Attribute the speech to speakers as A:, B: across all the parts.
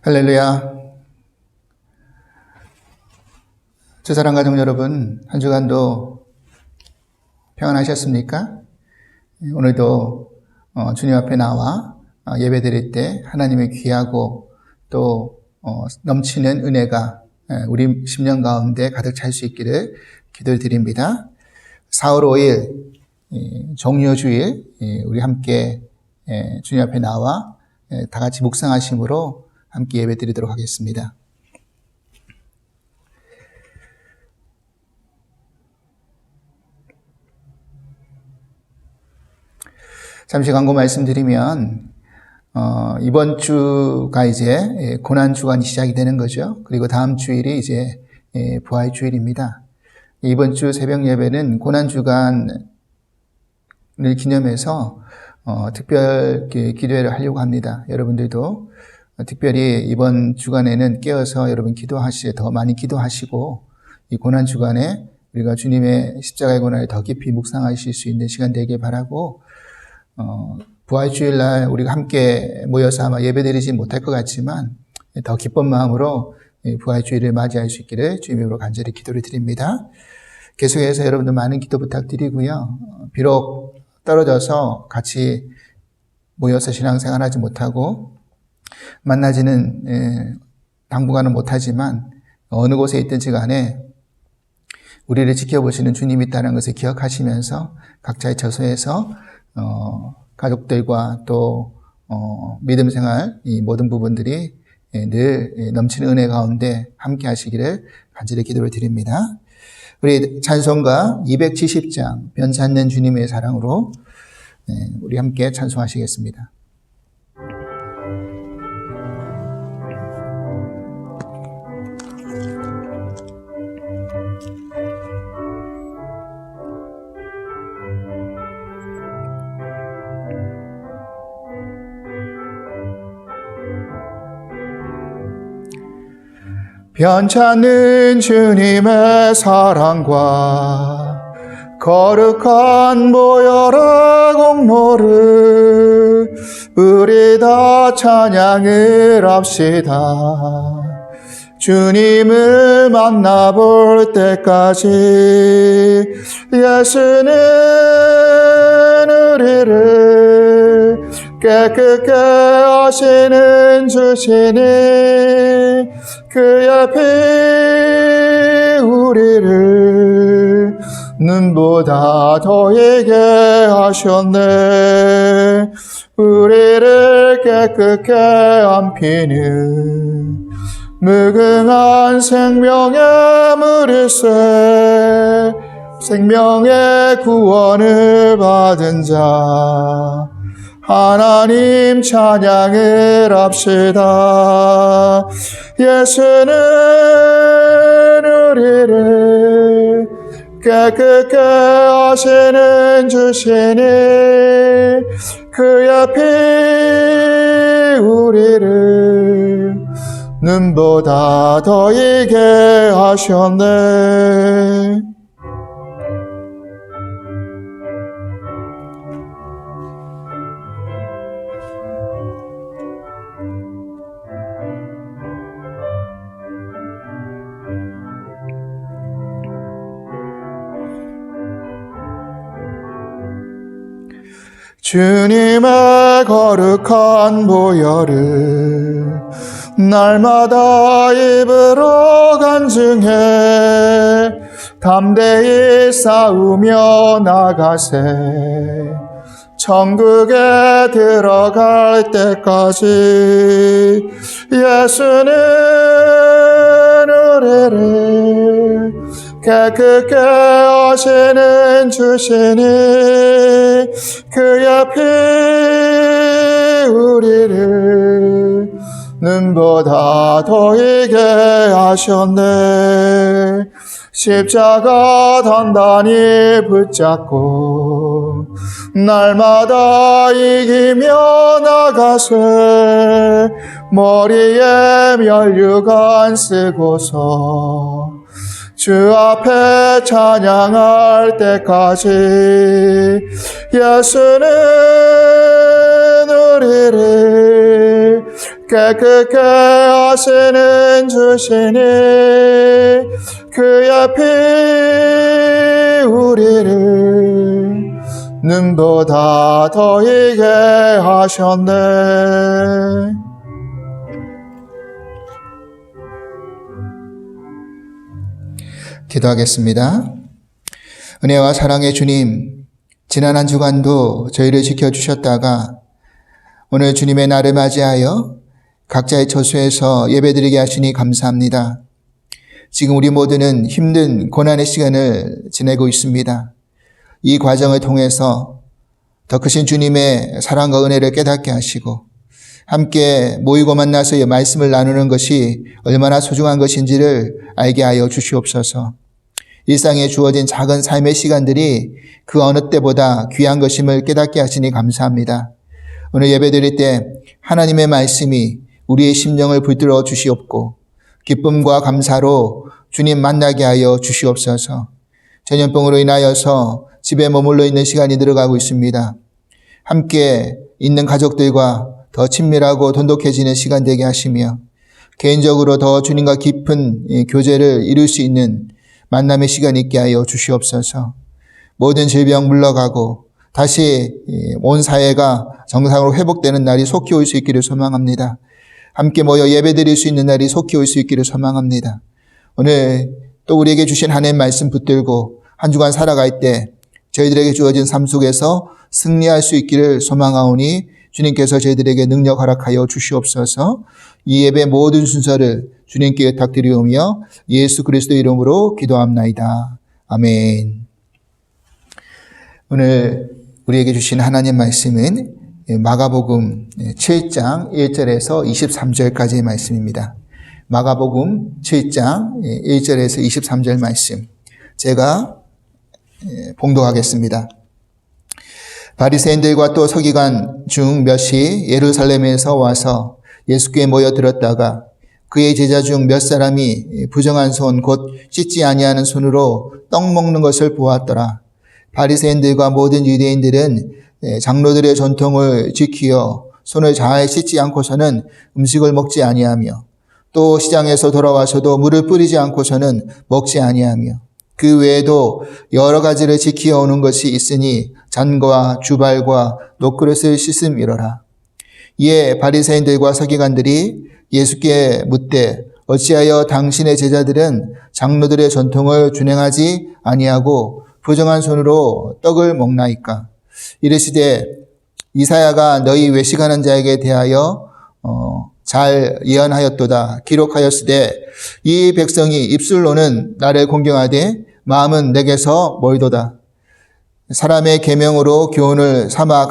A: 할렐루야. 주사랑 가족 여러분, 한 주간도 평안하셨습니까? 오늘도 주님 앞에 나와 예배 드릴 때 하나님의 귀하고 또 넘치는 은혜가 우리 심령 가운데 가득 찰 수 있기를 기도를 드립니다. 4월 5일 정묘주일 우리 함께 주님 앞에 나와 다 같이 묵상하심으로 함께 예배 드리도록 하겠습니다. 잠시 광고 말씀드리면 이번 주가 이제 고난 주간이 시작이 되는 거죠. 그리고 다음 주일이 이제 부활 주일입니다. 이번 주 새벽 예배는 고난 주간을 기념해서 특별 기도회를 하려고 합니다. 여러분들도 특별히 이번 주간에는 깨어서 여러분 더 많이 기도하시고 이 고난 주간에 우리가 주님의 십자가의 고난을 더 깊이 묵상하실 수 있는 시간 되길 바라고 부활주일날 우리가 함께 모여서 아마 예배드리지 못할 것 같지만 더 기쁜 마음으로 부활주일을 맞이할 수 있기를 주님으로 간절히 기도를 드립니다. 계속해서 여러분들 많은 기도 부탁드리고요. 비록 떨어져서 같이 모여서 신앙생활하지 못하고 만나지는 당분간은 못하지만 어느 곳에 있든지 간에 우리를 지켜보시는 주님이 있다는 것을 기억하시면서 각자의 처소에서 가족들과 또 믿음 생활 이 모든 부분들이 늘 넘치는 은혜 가운데 함께 하시기를 간절히 기도를 드립니다. 우리 찬송가 270장 변찮는 주님의 사랑으로 우리 함께 찬송하시겠습니다. 변찮는 주님의 사랑과 거룩한 보혈의 공로를 우리 다 찬양을 합시다. 주님을 만나볼 때까지 예수는 우리를 깨끗게 하시는 주시니 그의 피 우리를 눈보다 더하게 하셨네. 우리를 깨끗게 한 피는 무궁한 생명의 물일세. 생명의 구원을 받은 자 하나님 찬양을 합시다. 예수는 우리를 깨끗게 하시는 주시니 그의 피 우리를 눈보다 더하게 하셨네. 주님의 거룩한 보혈을 날마다 입으로 간증해 담대히 싸우며 나가세. 천국에 들어갈 때까지 예수는 우리를 깨끗게 하시는 주시니 그의 피 우리를 눈보다 더하게 하셨네. 십자가 단단히 붙잡고 날마다 이기며 나가세. 머리에 면류관 쓰고서 주 앞에 찬양할 때까지 예수는 우리를 깨끗게 하시는 주시니 그 앞에 우리를 눈보다 더 이게 하셨네. 기도하겠습니다. 은혜와 사랑의 주님, 지난 한 주간도 저희를 지켜주셨다가 오늘 주님의 날을 맞이하여 각자의 처소에서 예배드리게 하시니 감사합니다. 지금 우리 모두는 힘든 고난의 시간을 지내고 있습니다. 이 과정을 통해서 더 크신 주님의 사랑과 은혜를 깨닫게 하시고 함께 모이고 만나서 말씀을 나누는 것이 얼마나 소중한 것인지를 알게 하여 주시옵소서. 일상에 주어진 작은 삶의 시간들이 그 어느 때보다 귀한 것임을 깨닫게 하시니 감사합니다. 오늘 예배드릴 때 하나님의 말씀이 우리의 심령을 붙들어 주시옵고 기쁨과 감사로 주님 만나게 하여 주시옵소서. 전염병으로 인하여서 집에 머물러 있는 시간이 늘어가고 있습니다. 함께 있는 가족들과 더 친밀하고 돈독해지는 시간 되게 하시며 개인적으로 더 주님과 깊은 교제를 이룰 수 있는 만남의 시간이 있게 하여 주시옵소서. 모든 질병 물러가고 다시 온 사회가 정상으로 회복되는 날이 속히 올 수 있기를 소망합니다. 함께 모여 예배드릴 수 있는 날이 속히 올 수 있기를 소망합니다. 오늘 또 우리에게 주신 하나님의 말씀 붙들고 한 주간 살아갈 때 저희들에게 주어진 삶 속에서 승리할 수 있기를 소망하오니 주님께서 저희들에게 능력 허락하여 주시옵소서. 이 예배 모든 순서를 주님께 부탁드리오며 예수 그리스도 이름으로 기도합나이다. 아멘. 오늘 우리에게 주신 하나님 말씀은 마가복음 7장 1절에서 23절까지의 말씀입니다. 마가복음 7장 1절에서 23절 말씀 제가 봉독하겠습니다. 바리새인들과 또 서기관 중 몇이 예루살렘에서 와서 예수께 모여들었다가 그의 제자 중 몇 사람이 부정한 손 곧 씻지 아니하는 손으로 떡 먹는 것을 보았더라. 바리새인들과 모든 유대인들은 장로들의 전통을 지키어 손을 잘 씻지 않고서는 음식을 먹지 아니하며 또 시장에서 돌아와서도 물을 뿌리지 않고서는 먹지 아니하며 그 외에도 여러 가지를 지키어 오는 것이 있으니 잔과 주발과 녹그릇을 씻음이러라. 이에 바리새인들과 서기관들이 예수께 묻되 어찌하여 당신의 제자들은 장로들의 전통을 준행하지 아니하고 부정한 손으로 떡을 먹나이까? 이르시되 이사야가 너희 외식하는 자에게 대하여 잘 예언하였도다. 기록하였으되 이 백성이 입술로는 나를 공경하되 마음은 내게서 멀도다. 사람의 계명으로 교훈을 삼아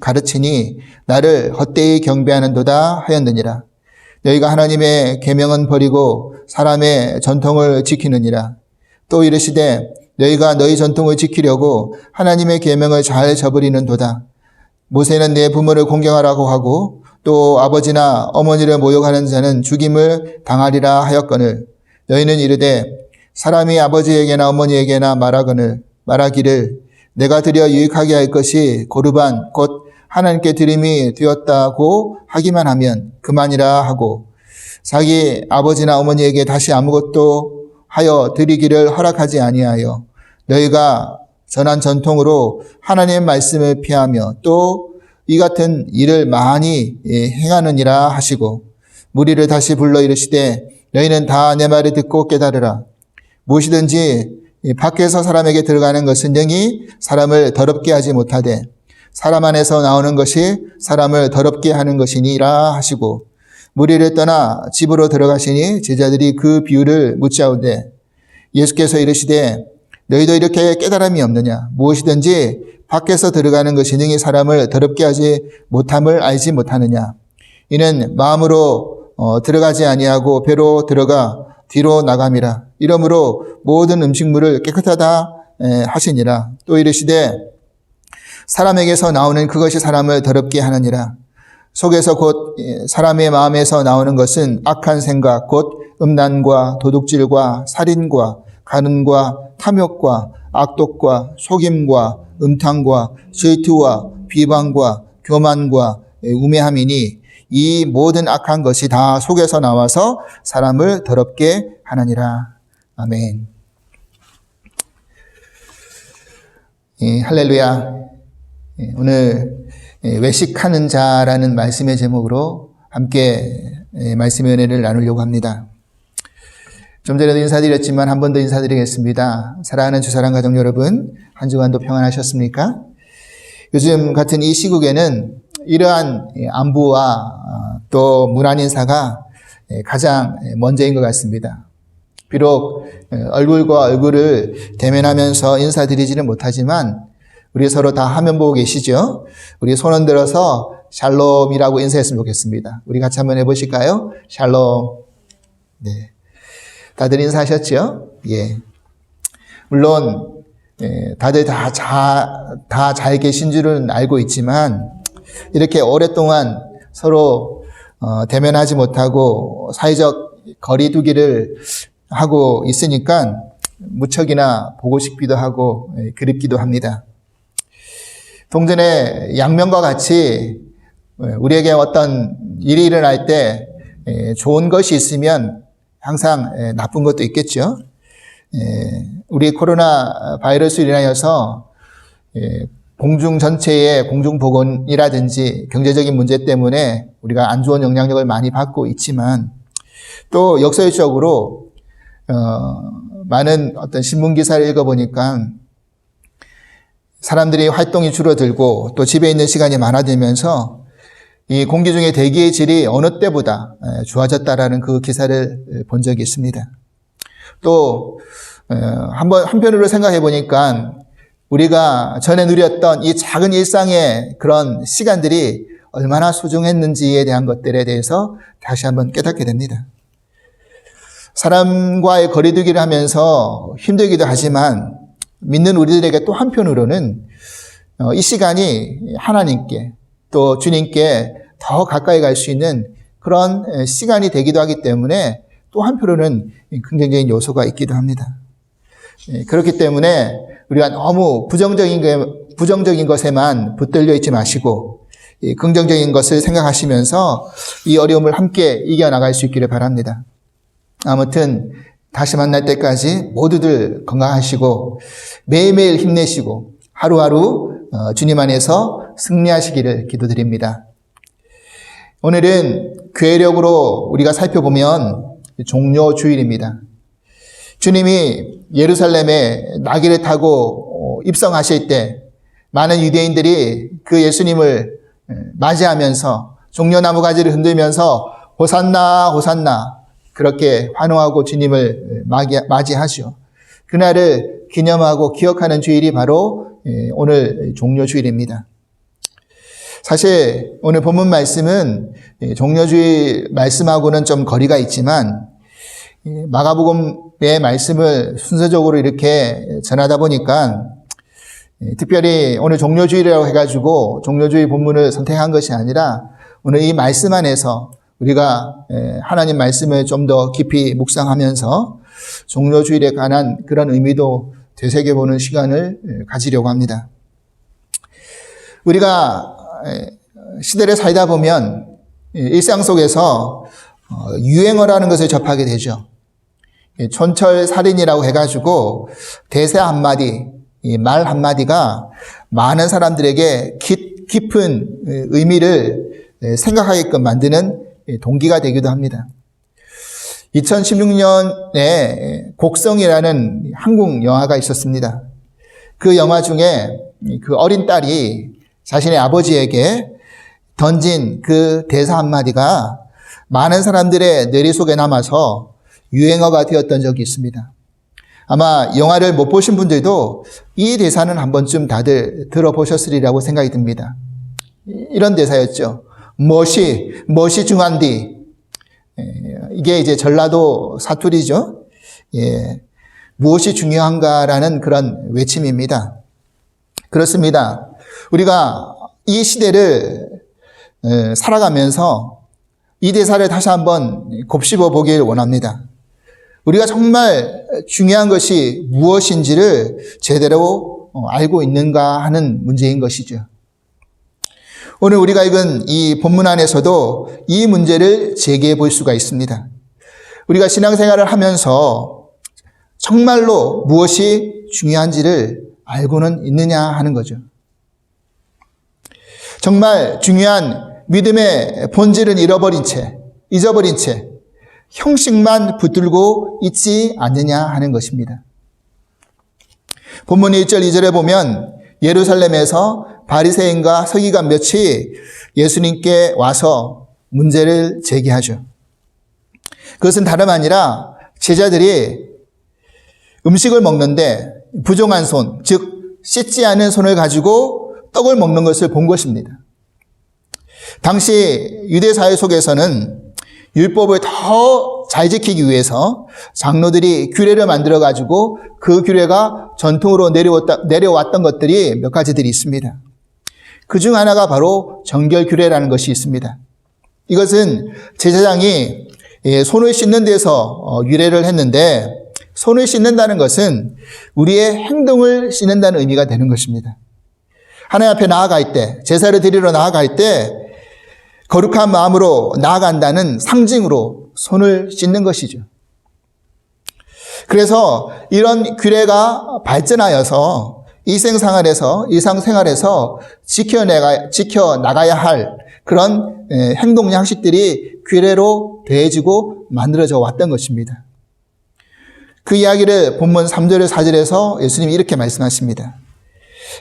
A: 가르치니 나를 헛되이 경배하는도다 하였느니라. 너희가 하나님의 계명은 버리고 사람의 전통을 지키느니라. 또 이르시되 너희가 너희 전통을 지키려고 하나님의 계명을 잘 저버리는도다. 모세는 내 부모를 공경하라고 하고 또 아버지나 어머니를 모욕하는 자는 죽임을 당하리라 하였거늘 너희는 이르되 사람이 아버지에게나 어머니에게나 말하기를 내가 드려 유익하게 할 것이 고르반 곧 하나님께 드림이 되었다고 하기만 하면 그만이라 하고 자기 아버지나 어머니에게 다시 아무것도 하여 드리기를 허락하지 아니하여 너희가 전한 전통으로 하나님의 말씀을 피하며 또 이 같은 일을 많이 행하느니라 하시고 무리를 다시 불러 이르시되 너희는 다 내 말을 듣고 깨달으라. 무엇이든지 밖에서 사람에게 들어가는 것은 영이 사람을 더럽게 하지 못하되 사람 안에서 나오는 것이 사람을 더럽게 하는 것이니라 하시고 무리를 떠나 집으로 들어가시니 제자들이 그 비유를 묻자오되 예수께서 이르시되 너희도 이렇게 깨달음이 없느냐? 무엇이든지 밖에서 들어가는 것이 능히 사람을 더럽게 하지 못함을 알지 못하느냐? 이는 마음으로 들어가지 아니하고 배로 들어가 뒤로 나감이라. 이러므로 모든 음식물을 깨끗하다 하시니라. 또 이르시되 사람에게서 나오는 그것이 사람을 더럽게 하느니라. 속에서 곧 사람의 마음에서 나오는 것은 악한 생각 곧 음란과 도둑질과 살인과 간음과 탐욕과 악독과 속임과 음탕과 질투와 비방과 교만과 우매함이니 이 모든 악한 것이 다 속에서 나와서 사람을 더럽게 하느니라. 아멘. 할렐루야. 오늘 외식하는 자라는 말씀의 제목으로 함께 말씀의 은혜를 나누려고 합니다. 좀 전에도 인사드렸지만 한 번 더 인사드리겠습니다. 사랑하는 주사랑 가족 여러분, 한 주간도 평안하셨습니까? 요즘 같은 이 시국에는 이러한 안부와 또 문안 인사가 가장 먼저인 것 같습니다. 비록 얼굴과 얼굴을 대면하면서 인사드리지는 못하지만 우리 서로 다 화면 보고 계시죠? 우리 손 흔들어서 샬롬이라고 인사했으면 좋겠습니다. 우리 같이 한번 해보실까요? 샬롬. 네. 다들 인사하셨죠? 예. 물론 다들 다 잘 계신 줄은 알고 있지만 이렇게 오랫동안 서로 대면하지 못하고 사회적 거리두기를 하고 있으니까 무척이나 보고 싶기도 하고 그립기도 합니다. 동전의 양면과 같이 우리에게 어떤 일이 일어날 때 좋은 것이 있으면 항상 나쁜 것도 있겠죠. 우리 코로나 바이러스로 인하여서 공중 전체의 공중보건이라든지 경제적인 문제 때문에 우리가 안 좋은 영향력을 많이 받고 있지만 또 역설적으로 많은 어떤 신문 기사를 읽어보니까 사람들이 활동이 줄어들고 또 집에 있는 시간이 많아지면서 이 공기 중의 대기의 질이 어느 때보다 좋아졌다라는 그 기사를 본 적이 있습니다. 또 한편으로 생각해 보니까 우리가 전에 누렸던 이 작은 일상의 그런 시간들이 얼마나 소중했는지에 대한 것들에 대해서 다시 한번 깨닫게 됩니다. 사람과의 거리두기를 하면서 힘들기도 하지만 믿는 우리들에게 또 한편으로는 이 시간이 하나님께 또 주님께 더 가까이 갈 수 있는 그런 시간이 되기도 하기 때문에 또 한편으로는 긍정적인 요소가 있기도 합니다. 그렇기 때문에 우리가 너무 부정적인 것에만 붙들려 있지 마시고 긍정적인 것을 생각하시면서 이 어려움을 함께 이겨나갈 수 있기를 바랍니다. 아무튼 다시 만날 때까지 모두들 건강하시고 매일매일 힘내시고 하루하루 주님 안에서 승리하시기를 기도드립니다. 오늘은 교회력으로 우리가 살펴보면 종료주일입니다. 주님이 예루살렘에 나귀를 타고 입성하실 때 많은 유대인들이 그 예수님을 맞이하면서 종려나무 가지를 흔들면서 호산나 호산나 그렇게 환호하고 주님을 맞이하시오. 그날을 기념하고 기억하는 주일이 바로 오늘 종료주일입니다. 사실 오늘 본문 말씀은 종료주일 말씀하고는 좀 거리가 있지만 마가복음의 말씀을 순서적으로 이렇게 전하다 보니까 특별히 오늘 종료주일이라고 해가지고 종료주일 본문을 선택한 것이 아니라 오늘 이 말씀 안에서 우리가 하나님 말씀을 좀 더 깊이 묵상하면서 종료주일에 관한 그런 의미도 되새겨보는 시간을 가지려고 합니다. 우리가 시대를 살다 보면 일상 속에서 유행어라는 것을 접하게 되죠. 촌철살인이라고 해가지고 대세 한마디, 말 한마디가 많은 사람들에게 깊은 의미를 생각하게끔 만드는 동기가 되기도 합니다. 2016년에 곡성이라는 한국 영화가 있었습니다. 그 영화 중에 그 어린 딸이 자신의 아버지에게 던진 그 대사 한마디가 많은 사람들의 뇌리 속에 남아서 유행어가 되었던 적이 있습니다. 아마 영화를 못 보신 분들도 이 대사는 한 번쯤 다들 들어보셨으리라고 생각이 듭니다. 이런 대사였죠. 멋이 중한디. 이게 이제 전라도 사투리죠. 예. 무엇이 중요한가라는 그런 외침입니다. 그렇습니다. 우리가 이 시대를 살아가면서 이 대사를 다시 한번 곱씹어 보길 원합니다. 우리가 정말 중요한 것이 무엇인지를 제대로 알고 있는가 하는 문제인 것이죠. 오늘 우리가 읽은 이 본문 안에서도 이 문제를 제기해 볼 수가 있습니다. 우리가 신앙생활을 하면서 정말로 무엇이 중요한지를 알고는 있느냐 하는 거죠. 정말 중요한 믿음의 본질은 잊어버린 채 형식만 붙들고 있지 않느냐 하는 것입니다. 본문 1절 2절에 보면 예루살렘에서 바리새인과 서기관 몇이 예수님께 와서 문제를 제기하죠. 그것은 다름 아니라 제자들이 음식을 먹는데 부정한 손, 즉 씻지 않은 손을 가지고 떡을 먹는 것을 본 것입니다. 당시 유대 사회 속에서는 율법을 더 잘 지키기 위해서 장로들이 규례를 만들어 가지고 그 규례가 전통으로 내려왔던 것들이 몇 가지들이 있습니다. 그중 하나가 바로 정결 규례라는 것이 있습니다. 이것은 제사장이 손을 씻는 데서 유래를 했는데, 손을 씻는다는 것은 우리의 행동을 씻는다는 의미가 되는 것입니다. 하나님 앞에 나아갈 때, 제사를 드리러 나아갈 때 거룩한 마음으로 나아간다는 상징으로 손을 씻는 것이죠. 그래서 이런 규례가 발전하여서 일상생활에서 지켜나가야 할 그런 행동 양식들이 규례로 대해지고 만들어져 왔던 것입니다. 그 이야기를 본문 3절 4절에서 예수님이 이렇게 말씀하십니다.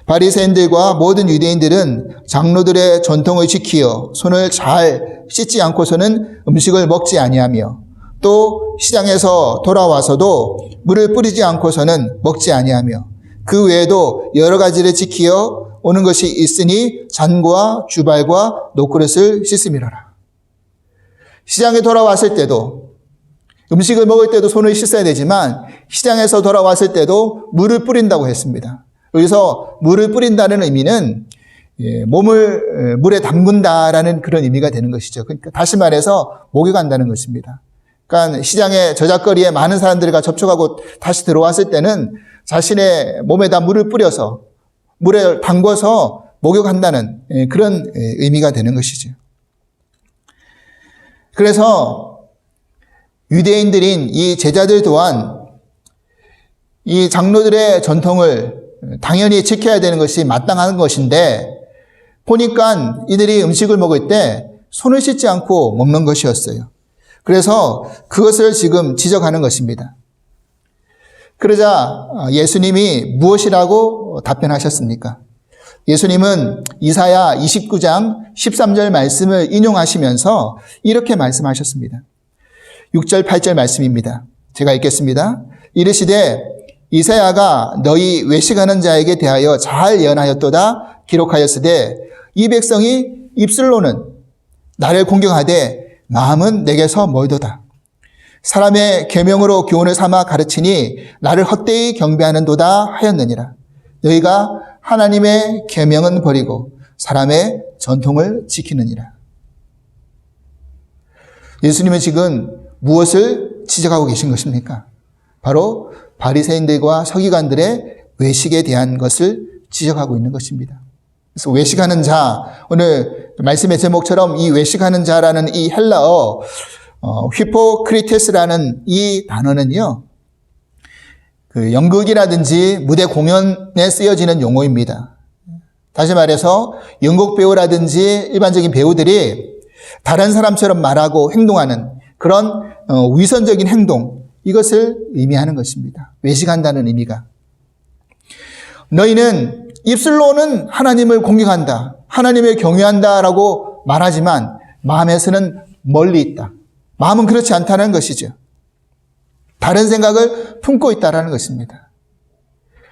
A: 바리새인들과 모든 유대인들은 장로들의 전통을 지키어 손을 잘 씻지 않고서는 음식을 먹지 아니하며, 또 시장에서 돌아와서도 물을 뿌리지 않고서는 먹지 아니하며, 그 외에도 여러 가지를 지키어 오는 것이 있으니 잔과 주발과 녹그릇을 씻음이로라. 시장에 돌아왔을 때도, 음식을 먹을 때도 손을 씻어야 되지만 시장에서 돌아왔을 때도 물을 뿌린다고 했습니다. 여기서 물을 뿌린다는 의미는 몸을 물에 담근다라는 그런 의미가 되는 것이죠. 그러니까 다시 말해서 목욕한다는 것입니다. 그러니까 시장의 저작거리에 많은 사람들과 접촉하고 다시 들어왔을 때는 자신의 몸에다 물을 뿌려서 물에 담궈서 목욕한다는 그런 의미가 되는 것이죠. 그래서 유대인들인 이 제자들 또한 이 장로들의 전통을 당연히 지켜야 되는 것이 마땅한 것인데, 보니까 이들이 음식을 먹을 때 손을 씻지 않고 먹는 것이었어요. 그래서 그것을 지금 지적하는 것입니다. 그러자 예수님이 무엇이라고 답변하셨습니까? 예수님은 이사야 29장 13절 말씀을 인용하시면서 이렇게 말씀하셨습니다. 6절 8절 말씀입니다. 제가 읽겠습니다. 이르시되 이사야가 너희 외식하는 자에게 대하여 잘 예언하였도다 기록하였으되, 이 백성이 입술로는 나를 공경하되 마음은 내게서 멀도다. 사람의 계명으로 교훈을 삼아 가르치니 나를 헛되이 경배하는도다 하였느니라. 너희가 하나님의 계명은 버리고 사람의 전통을 지키느니라. 예수님은 지금 무엇을 지적하고 계신 것입니까? 바로 바리새인들과 서기관들의 외식에 대한 것을 지적하고 있는 것입니다. 그래서 외식하는 자, 오늘 말씀의 제목처럼 이 외식하는 자라는 이 헬라어 휘포크리테스라는 이 단어는요, 그 연극이라든지 무대 공연에 쓰여지는 용어입니다. 다시 말해서 연극 배우라든지 일반적인 배우들이 다른 사람처럼 말하고 행동하는 그런 위선적인 행동, 이것을 의미하는 것입니다. 외식한다는 의미가. 너희는 입술로는 하나님을 공경한다, 하나님을 경외한다라고 말하지만 마음에서는 멀리 있다. 마음은 그렇지 않다는 것이죠. 다른 생각을 품고 있다는 것입니다.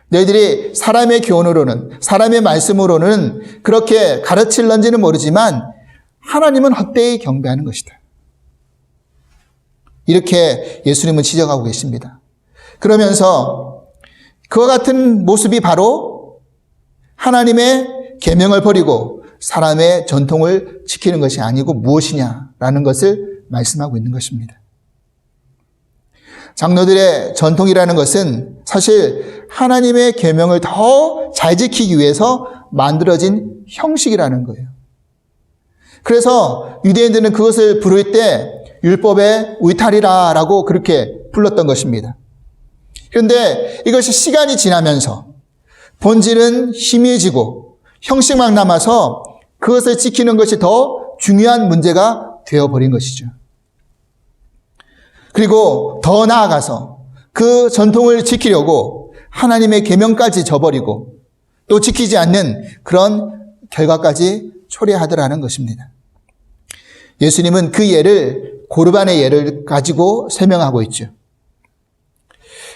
A: 너희들이 사람의 교훈으로는, 사람의 말씀으로는 그렇게 가르칠런지는 모르지만 하나님은 헛되이 경배하는 것이다. 이렇게 예수님은 지적하고 계십니다. 그러면서 그와 같은 모습이 바로 하나님의 계명을 버리고 사람의 전통을 지키는 것이 아니고 무엇이냐라는 것을 말씀하고 있는 것입니다. 장로들의 전통이라는 것은 사실 하나님의 계명을 더 잘 지키기 위해서 만들어진 형식이라는 거예요. 그래서 유대인들은 그것을 부를 때 율법의 의탈이라고 그렇게 불렀던 것입니다. 그런데 이것이 시간이 지나면서 본질은 희미해지고 형식만 남아서 그것을 지키는 것이 더 중요한 문제가 되어버린 것이죠. 그리고 더 나아가서 그 전통을 지키려고 하나님의 계명까지 저버리고 또 지키지 않는 그런 결과까지 초래하더라는 것입니다. 예수님은 그 예를 고르반의 예를 가지고 설명하고 있죠.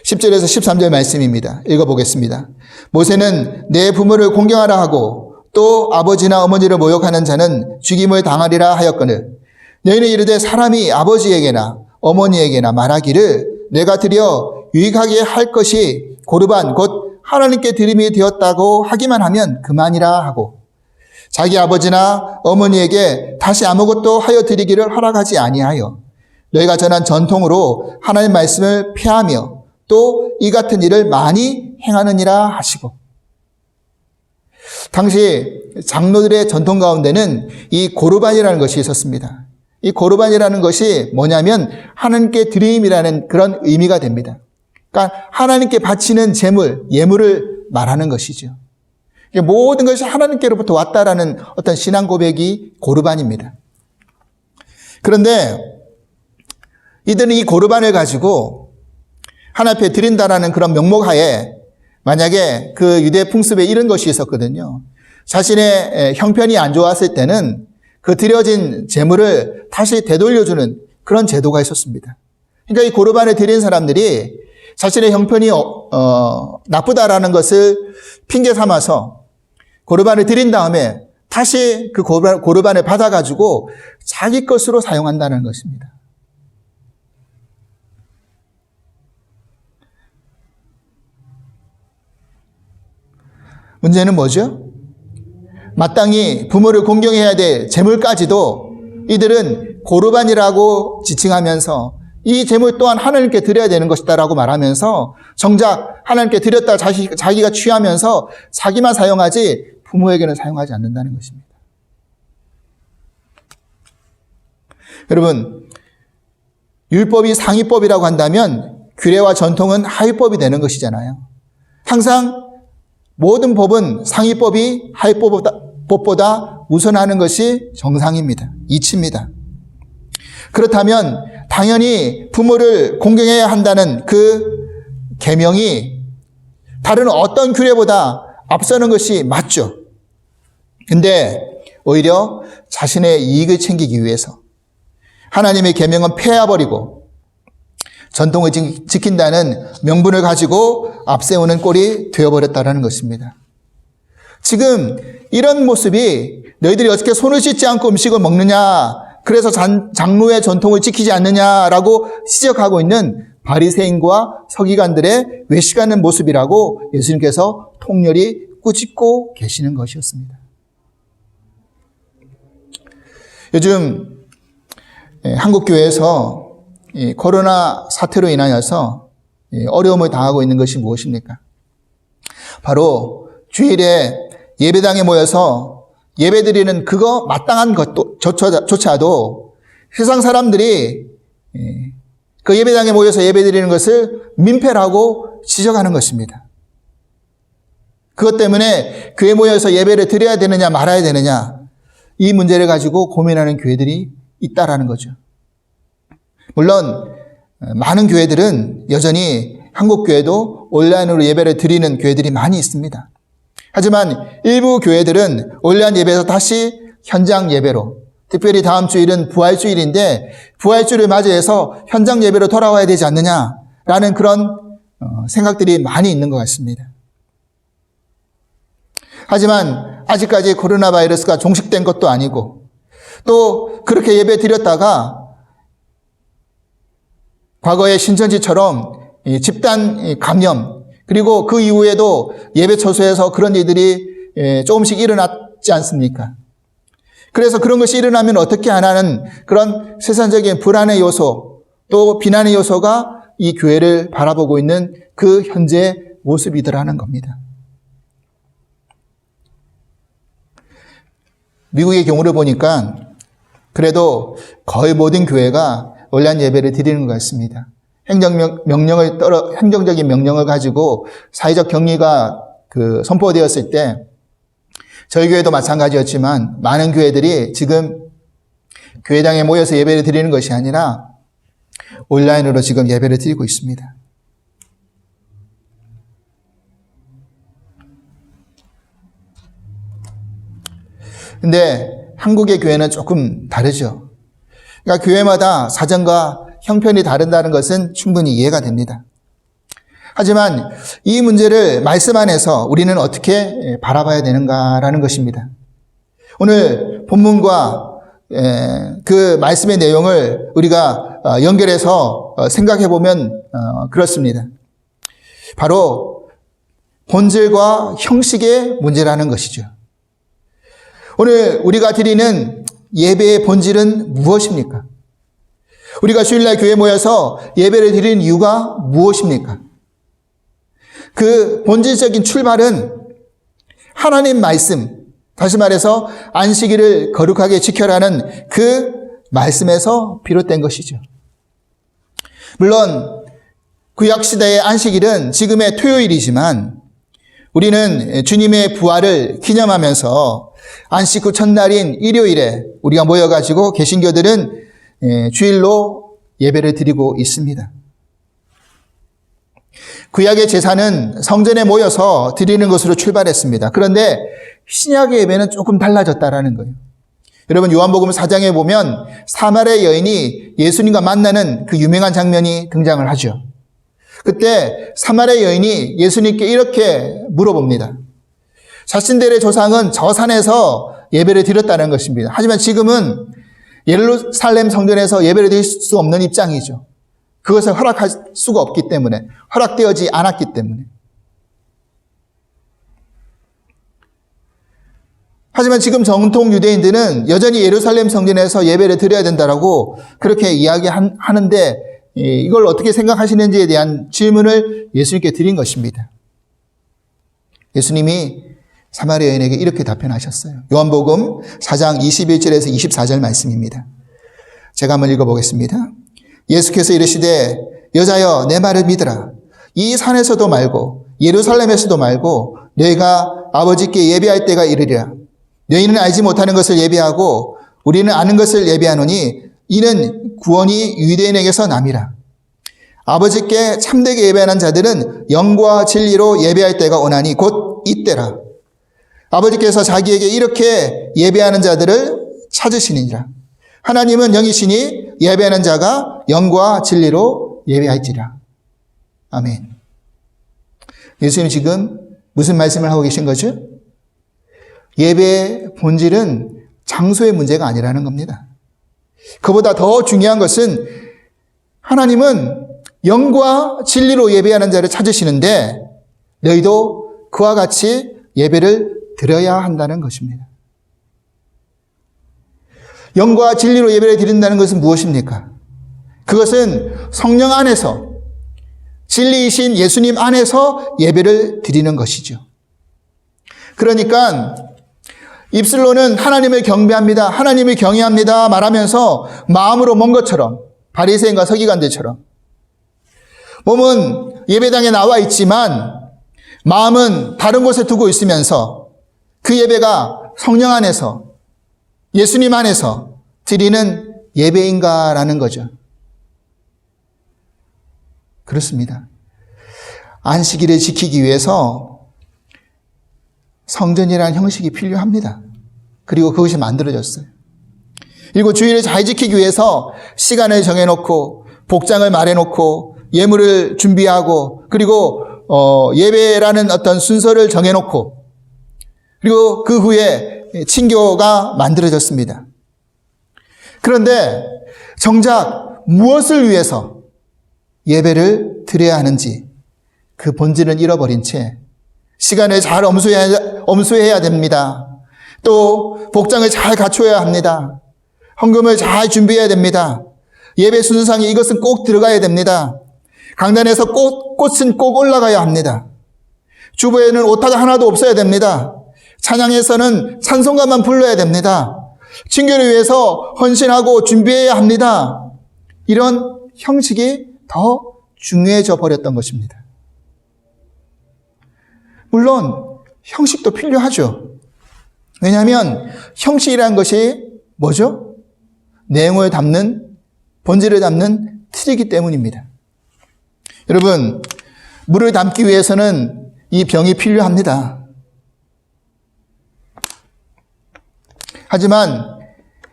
A: 10절에서 13절 말씀입니다. 읽어보겠습니다. 모세는 내 부모를 공경하라 하고 또 아버지나 어머니를 모욕하는 자는 죽임을 당하리라 하였거늘 너희는 이르되 사람이 아버지에게나 어머니에게나 말하기를 내가 드려 유익하게 할 것이 고르반 곧 하나님께 드림이 되었다고 하기만 하면 그만이라 하고 자기 아버지나 어머니에게 다시 아무것도 하여 드리기를 허락하지 아니하여 너희가 전한 전통으로 하나님 말씀을 폐하며 또 이 같은 일을 많이 행하느니라 하시고 당시 장로들의 전통 가운데는 이 고르반이라는 것이 있었습니다. 이 고르반이라는 것이 뭐냐면 하나님께 드림이라는 그런 의미가 됩니다. 그러니까 하나님께 바치는 제물, 예물을 말하는 것이죠. 모든 것이 하나님께로부터 왔다라는 어떤 신앙 고백이 고르반입니다. 그런데 이들은 이 고르반을 가지고 하나님 앞에 드린다라는 그런 명목하에 만약에 그 유대 풍습에 이런 것이 있었거든요. 자신의 형편이 안 좋았을 때는 그 드려진 재물을 다시 되돌려주는 그런 제도가 있었습니다. 그러니까 이 고르반을 드린 사람들이 자신의 형편이 나쁘다라는 것을 핑계 삼아서 고르반을 드린 다음에 다시 그 고르반을 받아가지고 자기 것으로 사용한다는 것입니다. 문제는 뭐죠? 마땅히 부모를 공경해야 될 재물까지도 이들은 고르반이라고 지칭하면서 이 재물 또한 하나님께 드려야 되는 것이다라고 말하면서 정작 하나님께 드렸다 자기가 취하면서 자기만 사용하지 부모에게는 사용하지 않는다는 것입니다. 여러분, 율법이 상위법이라고 한다면 규례와 전통은 하위법이 되는 것이잖아요. 항상 모든 법은 상위법이 하위법보다 우선하는 것이 정상입니다. 이치입니다. 그렇다면 당연히 부모를 공경해야 한다는 그 계명이 다른 어떤 규례보다 앞서는 것이 맞죠. 근데 오히려 자신의 이익을 챙기기 위해서 하나님의 계명은 폐해버리고 전통을 지킨다는 명분을 가지고 앞세우는 꼴이 되어버렸다는 것입니다. 지금 이런 모습이 너희들이 어떻게 손을 씻지 않고 음식을 먹느냐, 그래서 장로의 전통을 지키지 않느냐라고 지적하고 있는 바리새인과 서기관들의 외식하는 모습이라고 예수님께서 통렬히 꾸짖고 계시는 것이었습니다. 요즘 한국교회에서 이 코로나 사태로 인하여서 어려움을 당하고 있는 것이 무엇입니까? 바로 주일에 예배당에 모여서 예배드리는 그거 마땅한 것조차도 세상 사람들이 그 예배당에 모여서 예배드리는 것을 민폐라고 지적하는 것입니다. 그것 때문에 교회에 모여서 예배를 드려야 되느냐 말아야 되느냐 이 문제를 가지고 고민하는 교회들이 있다라는 거죠. 물론 많은 교회들은 여전히 한국 교회도 온라인으로 예배를 드리는 교회들이 많이 있습니다. 하지만 일부 교회들은 온라인 예배에서 다시 현장 예배로, 특별히 다음 주일은 부활주일인데 부활주일을 맞이해서 현장 예배로 돌아와야 되지 않느냐라는 그런 생각들이 많이 있는 것 같습니다. 하지만 아직까지 코로나 바이러스가 종식된 것도 아니고 또 그렇게 예배 드렸다가 과거의 신천지처럼 집단 감염 그리고 그 이후에도 예배 처소에서 그런 일들이 조금씩 일어났지 않습니까? 그래서 그런 것이 일어나면 어떻게 하나는 그런 세상적인 불안의 요소 또 비난의 요소가 이 교회를 바라보고 있는 그 현재 모습이더라는 겁니다. 미국의 경우를 보니까 그래도 거의 모든 교회가 온라인 예배를 드리는 것 같습니다. 행정적인 명령을 가지고 사회적 격리가 선포되었을 때 저희 교회도 마찬가지였지만 많은 교회들이 지금 교회당에 모여서 예배를 드리는 것이 아니라 온라인으로 지금 예배를 드리고 있습니다. 근데 한국의 교회는 조금 다르죠. 그러니까 교회마다 사정과 형편이 다르다는 것은 충분히 이해가 됩니다. 하지만 이 문제를 말씀 안에서 우리는 어떻게 바라봐야 되는가라는 것입니다. 오늘 본문과 그 말씀의 내용을 우리가 연결해서 생각해 보면 그렇습니다. 바로 본질과 형식의 문제라는 것이죠. 오늘 우리가 드리는 예배의 본질은 무엇입니까? 우리가 주일날 교회에 모여서 예배를 드리는 이유가 무엇입니까? 그 본질적인 출발은 하나님 말씀, 다시 말해서 안식일을 거룩하게 지켜라는 그 말씀에서 비롯된 것이죠. 물론 구약시대의 안식일은 지금의 토요일이지만 우리는 주님의 부활을 기념하면서 안식 후 첫날인 일요일에 우리가 모여가지고 개신교들은 주일로 예배를 드리고 있습니다. 구약의 제사는 성전에 모여서 드리는 것으로 출발했습니다. 그런데 신약의 예배는 조금 달라졌다라는 거예요. 여러분 요한복음 4장에 보면 사마리아 여인이 예수님과 만나는 그 유명한 장면이 등장을 하죠. 그때 사마리아 여인이 예수님께 이렇게 물어봅니다. 자신들의 조상은 저 산에서 예배를 드렸다는 것입니다. 하지만 지금은 예루살렘 성전에서 예배를 드릴 수 없는 입장이죠. 그것을 허락할 수가 없기 때문에, 허락되어지 않았기 때문에. 하지만 지금 정통 유대인들은 여전히 예루살렘 성전에서 예배를 드려야 된다라고 그렇게 이야기하는데 이걸 어떻게 생각하시는지에 대한 질문을 예수님께 드린 것입니다. 예수님이 사마리아 여인에게 이렇게 답변하셨어요. 요한복음 4장 21절에서 24절 말씀입니다. 제가 한번 읽어보겠습니다. 예수께서 이르시되 여자여 내 말을 믿으라. 이 산에서도 말고 예루살렘에서도 말고 너희가 아버지께 예배할 때가 이르리라. 너희는 알지 못하는 것을 예배하고 우리는 아는 것을 예배하노니 이는 구원이 유대인에게서 남이라. 아버지께 참되게 예배하는 자들은 영과 진리로 예배할 때가 오나니 곧 이때라. 아버지께서 자기에게 이렇게 예배하는 자들을 찾으시니라. 하나님은 영이시니 예배하는 자가 영과 진리로 예배할지라. 아멘. 예수님 지금 무슨 말씀을 하고 계신 거죠? 예배의 본질은 장소의 문제가 아니라는 겁니다. 그보다 더 중요한 것은 하나님은 영과 진리로 예배하는 자를 찾으시는데 너희도 그와 같이 예배를 드려야 한다는 것입니다. 영과 진리로 예배를 드린다는 것은 무엇입니까? 그것은 성령 안에서 진리이신 예수님 안에서 예배를 드리는 것이죠. 그러니까 입술로는 하나님을 경배합니다. 하나님을 경외합니다. 말하면서 마음으로 먼 것처럼 바리새인과 서기관들처럼 몸은 예배당에 나와 있지만 마음은 다른 곳에 두고 있으면서 그 예배가 성령 안에서 예수님 안에서 드리는 예배인가라는 거죠. 그렇습니다. 안식일을 지키기 위해서 성전이라는 형식이 필요합니다. 그리고 그것이 만들어졌어요. 그리고 주일을 잘 지키기 위해서 시간을 정해놓고 복장을 말해놓고 예물을 준비하고 그리고 예배라는 어떤 순서를 정해놓고 그리고 그 후에 친교가 만들어졌습니다. 그런데 정작 무엇을 위해서 예배를 드려야 하는지 그 본질은 잃어버린 채 시간을 잘 엄수해야 됩니다. 또 복장을 잘 갖춰야 합니다. 헌금을 잘 준비해야 됩니다. 예배 순서상에 이것은 꼭 들어가야 됩니다. 강단에서 꽃은 꼭 올라가야 합니다. 주보에는 오타가 하나도 없어야 됩니다. 찬양에서는 찬송가만 불러야 됩니다. 친교를 위해서 헌신하고 준비해야 합니다. 이런 형식이 더 중요해져 버렸던 것입니다. 물론 형식도 필요하죠. 왜냐하면 형식이라는 것이 뭐죠? 내용을 담는, 본질을 담는 틀이기 때문입니다. 여러분, 물을 담기 위해서는 이 병이 필요합니다. 하지만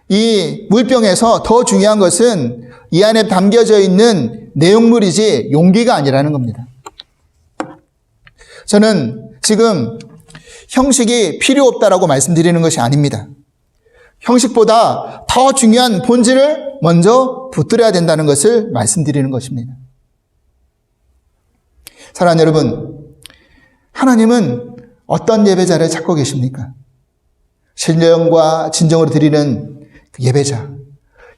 A: 이 물병에서 더 중요한 것은 이 안에 담겨져 있는 내용물이지 용기가 아니라는 겁니다. 저는 지금 형식이 필요 없다라고 말씀드리는 것이 아닙니다. 형식보다 더 중요한 본질을 먼저 붙들어야 된다는 것을 말씀드리는 것입니다. 사랑하는 여러분, 하나님은 어떤 예배자를 찾고 계십니까? 신령과 진정으로 드리는 예배자,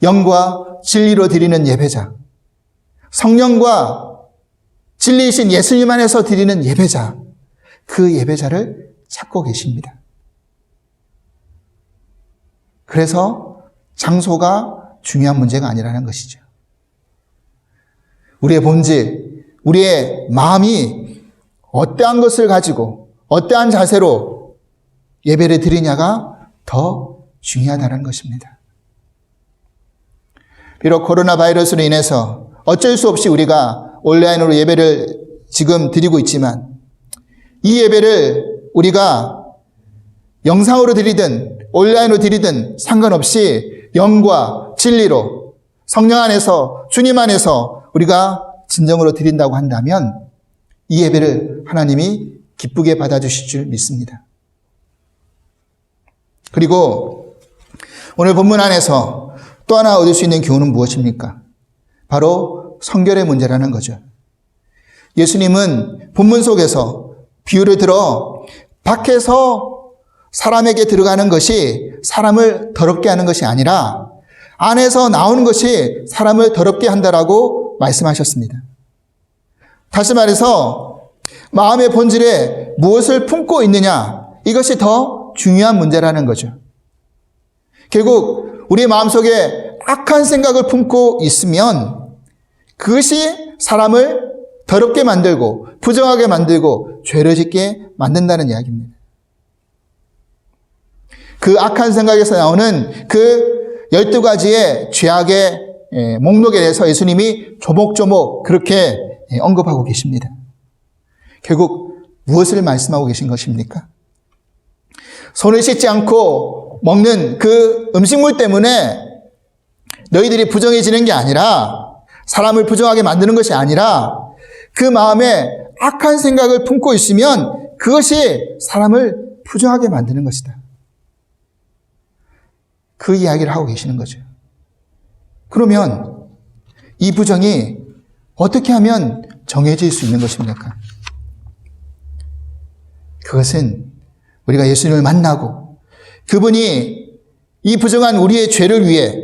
A: 영과 진리로 드리는 예배자, 성령과 진리이신 예수님 안에서 드리는 예배자, 그 예배자를 찾고 계십니다. 그래서 장소가 중요한 문제가 아니라는 것이죠. 우리의 본질, 우리의 마음이 어떠한 것을 가지고 어떠한 자세로 예배를 드리냐가 더 중요하다는 것입니다. 비록 코로나 바이러스로 인해서 어쩔 수 없이 우리가 온라인으로 예배를 지금 드리고 있지만 이 예배를 우리가 영상으로 드리든 온라인으로 드리든 상관없이 영과 진리로 성령 안에서 주님 안에서 우리가 진정으로 드린다고 한다면 이 예배를 하나님이 기쁘게 받아주실 줄 믿습니다. 그리고 오늘 본문 안에서 또 하나 얻을 수 있는 교훈은 무엇입니까? 바로 성결의 문제라는 거죠. 예수님은 본문 속에서 비유를 들어 밖에서 사람에게 들어가는 것이 사람을 더럽게 하는 것이 아니라 안에서 나오는 것이 사람을 더럽게 한다라고 말씀하셨습니다. 다시 말해서 마음의 본질에 무엇을 품고 있느냐, 이것이 더 중요한 문제라는 거죠. 결국 우리 마음속에 악한 생각을 품고 있으면 그것이 사람을 더럽게 만들고 부정하게 만들고 죄를 짓게 만든다는 이야기입니다. 그 악한 생각에서 나오는 그 12가지의 죄악의 목록에 대해서 예수님이 조목조목 그렇게 언급하고 계십니다. 결국 무엇을 말씀하고 계신 것입니까? 손을 씻지 않고 먹는 그 음식물 때문에 너희들이 부정해지는 게 아니라, 사람을 부정하게 만드는 것이 아니라 그 마음에 악한 생각을 품고 있으면 그것이 사람을 부정하게 만드는 것이다. 그 이야기를 하고 계시는 거죠. 그러면 이 부정이 어떻게 하면 정해질 수 있는 것입니까? 그것은 우리가 예수님을 만나고 그분이 이 부정한 우리의 죄를 위해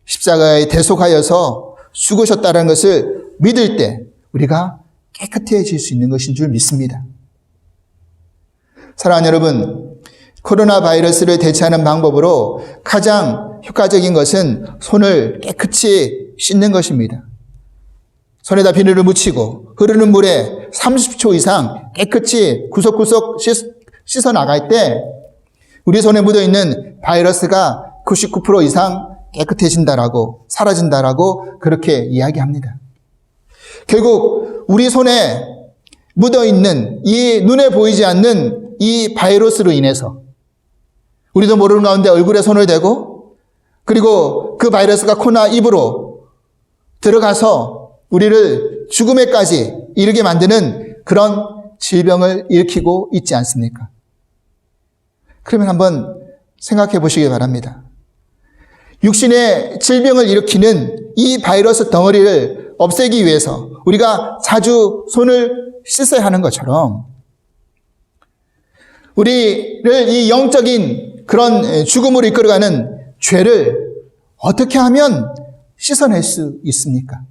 A: 십자가에 대속하여서 죽으셨다는 것을 믿을 때 우리가 깨끗해질 수 있는 것인 줄 믿습니다. 사랑하는 여러분, 코로나 바이러스를 대처하는 방법으로 가장 효과적인 것은 손을 깨끗이 씻는 것입니다. 손에다 비누를 묻히고 흐르는 물에 30초 이상 깨끗이 구석구석 씻어 나갈 때 우리 손에 묻어있는 바이러스가 99% 이상 깨끗해진다라고, 사라진다라고 그렇게 이야기합니다. 결국 우리 손에 묻어있는 이 눈에 보이지 않는 이 바이러스로 인해서 우리도 모르는 가운데 얼굴에 손을 대고 그리고 그 바이러스가 코나 입으로 들어가서 우리를 죽음에까지 이르게 만드는 그런 질병을 일으키고 있지 않습니까? 그러면 한번 생각해 보시기 바랍니다. 육신의 질병을 일으키는 이 바이러스 덩어리를 없애기 위해서 우리가 자주 손을 씻어야 하는 것처럼 우리를 이 영적인 그런 죽음으로 이끌어가는 죄를 어떻게 하면 씻어낼 수 있습니까?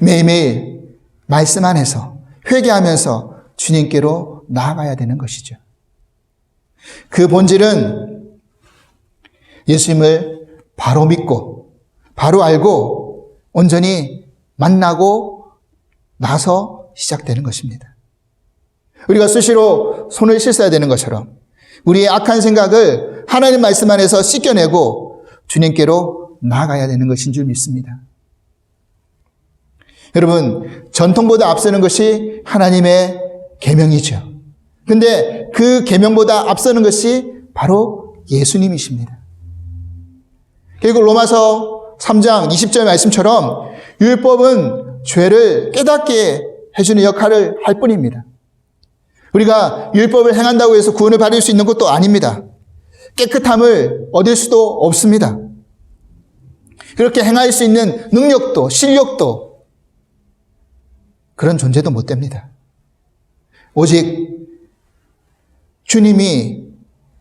A: 매일매일 말씀 안에서 회개하면서 주님께로 나아가야 되는 것이죠. 그 본질은 예수님을 바로 믿고 바로 알고 온전히 만나고 나서 시작되는 것입니다. 우리가 수시로 손을 씻어야 되는 것처럼 우리의 악한 생각을 하나님 말씀 안에서 씻겨내고 주님께로 나아가야 되는 것인 줄 믿습니다. 여러분, 전통보다 앞서는 것이 하나님의 계명이죠. 근데 그 계명보다 앞서는 것이 바로 예수님이십니다. 그리고 로마서 3장 20절 말씀처럼 율법은 죄를 깨닫게 해주는 역할을 할 뿐입니다. 우리가 율법을 행한다고 해서 구원을 받을 수 있는 것도 아닙니다. 깨끗함을 얻을 수도 없습니다. 그렇게 행할 수 있는 능력도 실력도 그런 존재도 못 됩니다. 오직 주님이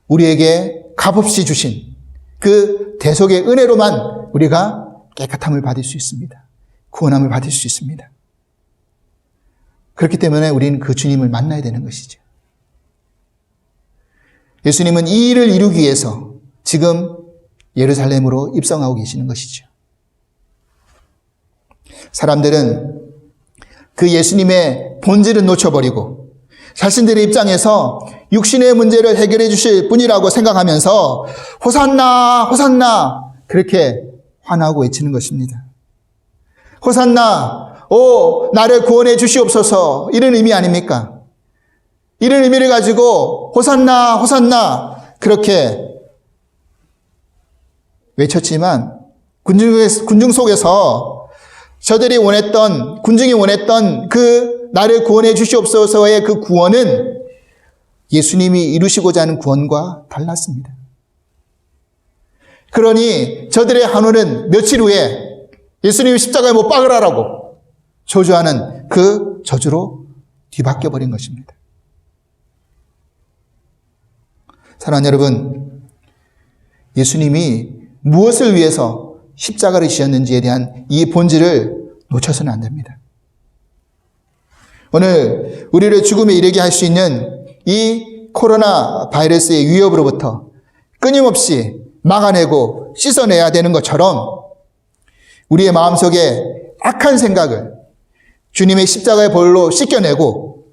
A: 우리에게 값없이 주신 그 대속의 은혜로만 우리가 깨끗함을 받을 수 있습니다. 구원함을 받을 수 있습니다. 그렇기 때문에 우리는 그 주님을 만나야 되는 것이죠. 예수님은 이 일을 이루기 위해서 지금 예루살렘으로 입성하고 계시는 것이죠. 사람들은 그 예수님의 본질은 놓쳐버리고 자신들의 입장에서 육신의 문제를 해결해 주실 분이라고 생각하면서 호산나 호산나 그렇게 환호하고 외치는 것입니다. 호산나 나를 구원해 주시옵소서 이런 의미 아닙니까? 이런 의미를 가지고 호산나 호산나 그렇게 외쳤지만 군중 속에서 저들이 원했던 군중이 원했던 그 나를 구원해 주시옵소서의 그 구원은 예수님이 이루시고자 하는 구원과 달랐습니다. 그러니 저들의 한호는 며칠 후에 예수님이 십자가에 못 박으라라고 저주하는 그 저주로 뒤바뀌어 버린 것입니다. 사랑하는 여러분, 예수님이 무엇을 위해서 십자가를 지셨는지에 대한 이 본질을 놓쳐서는 안 됩니다. 오늘 우리를 죽음에 이르게 할 수 있는 이 코로나 바이러스의 위협으로부터 끊임없이 막아내고 씻어내야 되는 것처럼 우리의 마음속에 악한 생각을 주님의 십자가의 볼로 씻겨내고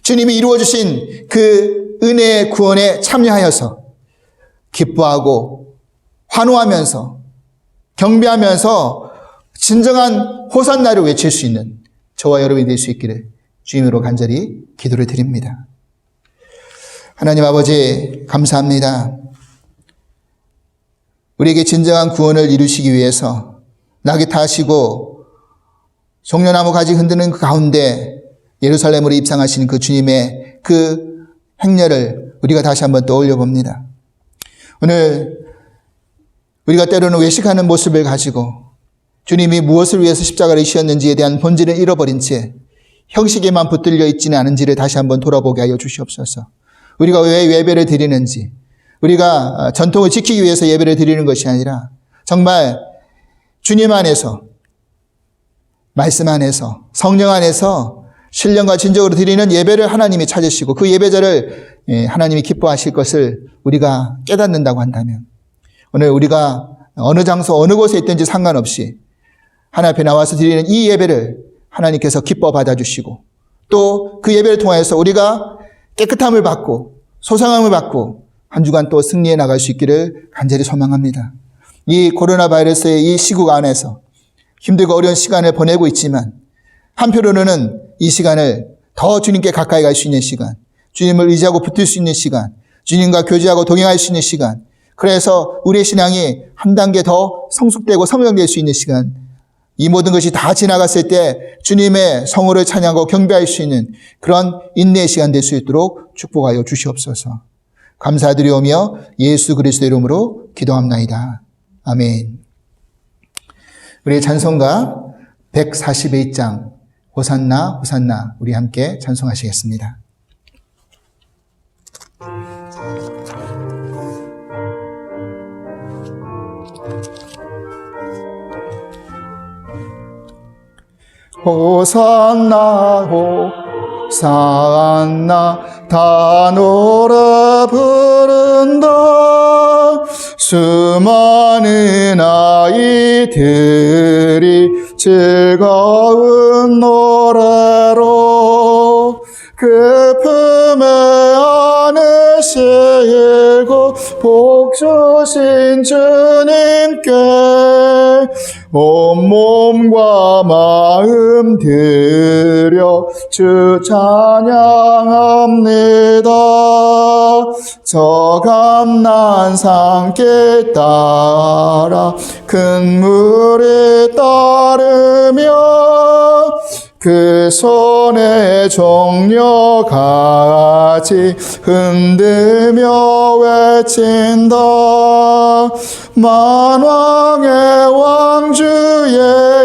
A: 주님이 이루어주신 그 은혜의 구원에 참여하여서 기뻐하고 환호하면서 경배하면서 진정한 호산나를 외칠 수 있는 저와 여러분이 될 수 있기를 주님으로 간절히 기도를 드립니다. 하나님 아버지 감사합니다. 우리에게 진정한 구원을 이루시기 위해서 낙이 타시고 종려나무 가지 흔드는 그 가운데 예루살렘으로 입성하신 그 주님의 그 행렬을 우리가 다시 한번 떠올려 봅니다. 오늘 우리가 때로는 외식하는 모습을 가지고 주님이 무엇을 위해서 십자가를 지셨는지에 대한 본질을 잃어버린 채 형식에만 붙들려 있지는 않은지를 다시 한번 돌아보게 하여 주시옵소서. 우리가 왜 예배를 드리는지, 우리가 전통을 지키기 위해서 예배를 드리는 것이 아니라 정말 주님 안에서, 말씀 안에서, 성령 안에서 신령과 진정으로 드리는 예배를 하나님이 찾으시고 그 예배자를 하나님이 기뻐하실 것을 우리가 깨닫는다고 한다면 오늘 우리가 어느 장소 어느 곳에 있든지 상관없이 하나님 앞에 나와서 드리는 이 예배를 하나님께서 기뻐 받아주시고 또 그 예배를 통해서 우리가 깨끗함을 받고 소상함을 받고 한 주간 또 승리해 나갈 수 있기를 간절히 소망합니다. 이 코로나 바이러스의 이 시국 안에서 힘들고 어려운 시간을 보내고 있지만 한편으로는 이 시간을 더 주님께 가까이 갈 수 있는 시간, 주님을 의지하고 붙을 수 있는 시간, 주님과 교제하고 동행할 수 있는 시간, 그래서 우리의 신앙이 한 단계 더 성숙되고 성장될 수 있는 시간, 이 모든 것이 다 지나갔을 때 주님의 성호를 찬양하고 경배할 수 있는 그런 인내의 시간 될 수 있도록 축복하여 주시옵소서. 감사드리오며 예수 그리스도의 이름으로 기도합나이다. 아멘. 우리의 찬송가 141장 호산나 호산나 우리 함께 찬송하시겠습니다. 호산나 산나 다 노래 부른다. 수많은 아이들이 즐거운 노래로 그 품에 안으시고 복 주신 주님께 온몸과 마음 들여 주 찬양합니다. 저 감난산길 따라 큰 물이 따르며 그 손에 종려같이 흔들며 외친다. 만왕의 왕주의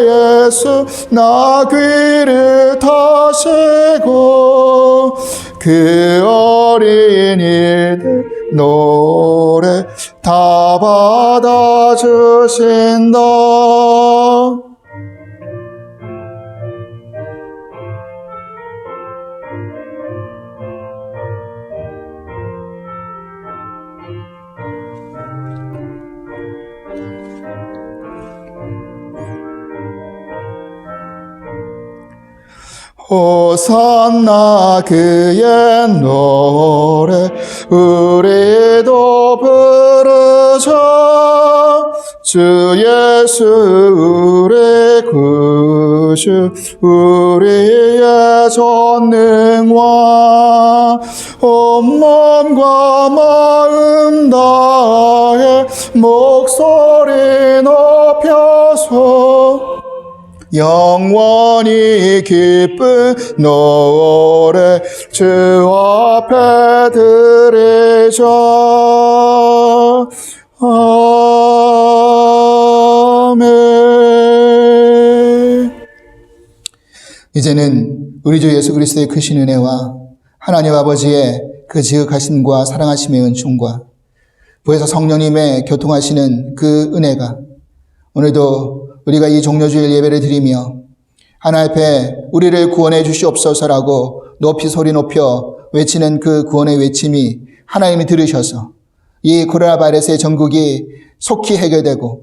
A: 예수 나 귀를 타시고 그 어린이들 노래 다 받아주신다. 호산나 그의 노래 우리도 부르자. 주 예수 우리 구주 우리의 전능왕 온몸과 마음 다해 목소리 높여서 영원히 기쁜 노래 주 앞에 드리자. 아멘. 이제는 우리 주 예수 그리스도의 크신 은혜와 하나님 아버지의 그 지극하심과 사랑하심의 은총과 부에서 성령님의 교통하시는 그 은혜가 오늘도 우리가 이 종료주일 예배를 드리며 하나님 앞에 우리를 구원해 주시옵소서라고 높이 소리 높여 외치는 그 구원의 외침이 하나님이 들으셔서 이 코로나 바이러스의 전국이 속히 해결되고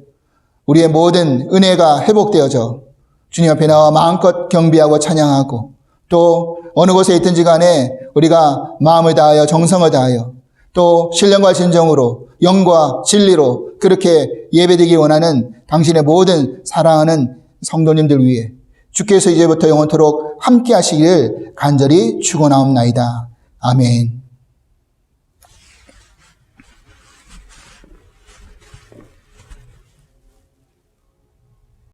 A: 우리의 모든 은혜가 회복되어져 주님 앞에 나와 마음껏 경배하고 찬양하고 또 어느 곳에 있든지 간에 우리가 마음을 다하여 정성을 다하여 또 신령과 진정으로 영과 진리로 그렇게 예배되기 원하는 당신의 모든 사랑하는 성도님들 위해 주께서 이제부터 영원토록 함께 하시기를 간절히 축원하옵나이다. 아멘.